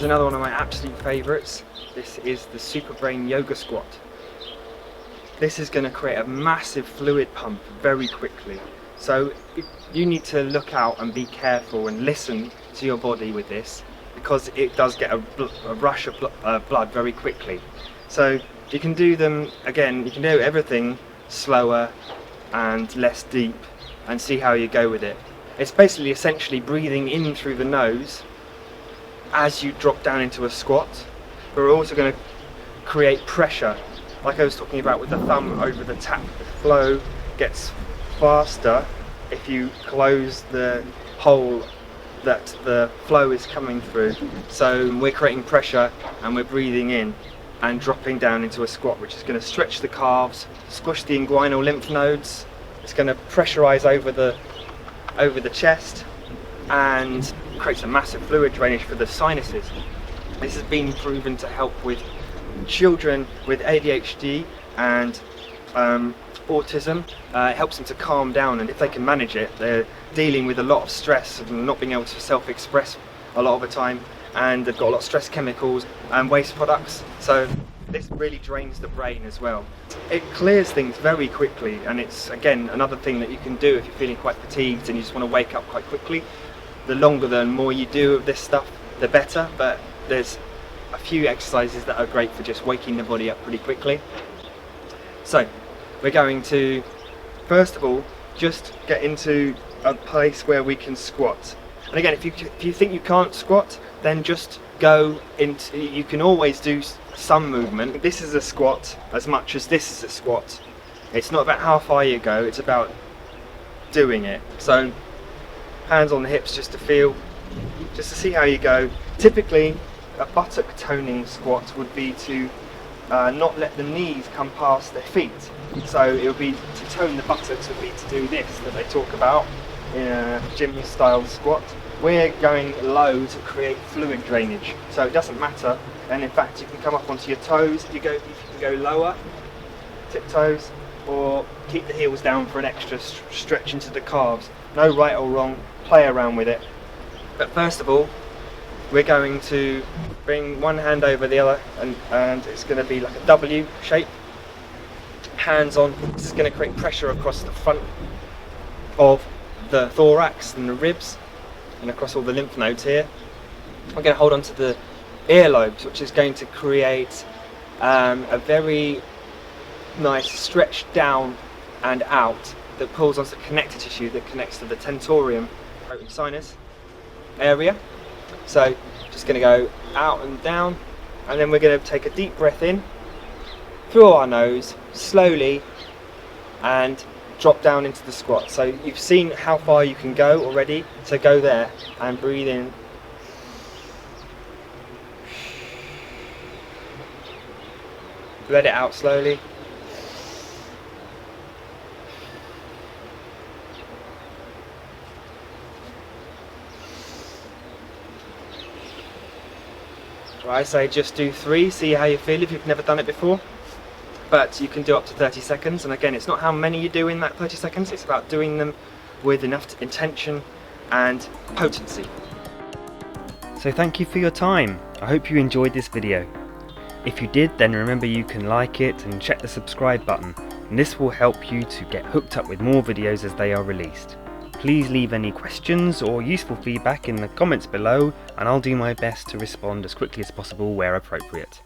Here's another one of my absolute favourites. This is the Super Brain Yoga Squat. This is going to create a massive fluid pump very quickly. So you need to look out and be careful and listen to your body with this, because it does get a rush of blood very quickly. So you can do them, again, you can do everything slower and less deep and see how you go with it. It's basically essentially breathing in through the nose as you drop down into a squat. But we're also going to create pressure, like I was talking about with the thumb over the tap. The flow gets faster if you close the hole that the flow is coming through. So we're creating pressure and we're breathing in and dropping down into a squat, which is going to stretch the calves, squish the inguinal lymph nodes. It's going to pressurize over the chest and creates a massive fluid drainage for the sinuses. This has been proven to help with children with ADHD and autism. It helps them to calm down, and if they can manage it, they're dealing with a lot of stress and not being able to self-express a lot of the time, and they've got a lot of stress chemicals and waste products. So this really drains the brain as well. It clears things very quickly, and it's again another thing that you can do if you're feeling quite fatigued and you just want to wake up quite quickly. The longer the more you do of this stuff, the better, but there's a few exercises that are great for just waking the body up pretty quickly. So we're going to first of all just get into a place where we can squat. And again, if you think you can't squat, then just go into, you can always do some movement. This is a squat as much as this is a squat. It's not about how far you go, it's about doing it. So hands on the hips just to feel, just to see how you go. Typically a buttock toning squat would be to not let the knees come past their feet. So it would be to tone the buttocks, would be to do this that they talk about in a gym style squat. We're going low to create fluid drainage, so it doesn't matter. And in fact, you can come up onto your toes. You can go lower, tiptoes, or keep the heels down for an extra stretch into the calves. No right or wrong, play around with it. But first of all, we're going to bring one hand over the other, and it's going to be like a W shape. Hands on. This is going to create pressure across the front of the thorax and the ribs and across all the lymph nodes here. I'm going to hold on to the earlobes, which is going to create a very nice stretch down and out that pulls onto the connective tissue that connects to the tentorium sinus area. So just going to go out and down, and then we're going to take a deep breath in through our nose slowly and drop down into the squat. So you've seen how far you can go already, so go there and breathe in. Let it out slowly. I say just do 3, see how you feel if you've never done it before. But you can do up to 30 seconds, and again, it's not how many you do in that 30 seconds, it's about doing them with enough intention and potency. So thank you for your time. I hope you enjoyed this video. If you did, then remember you can like it and check the subscribe button, and this will help you to get hooked up with more videos as they are released. Please leave any questions or useful feedback in the comments below, and I'll do my best to respond as quickly as possible where appropriate.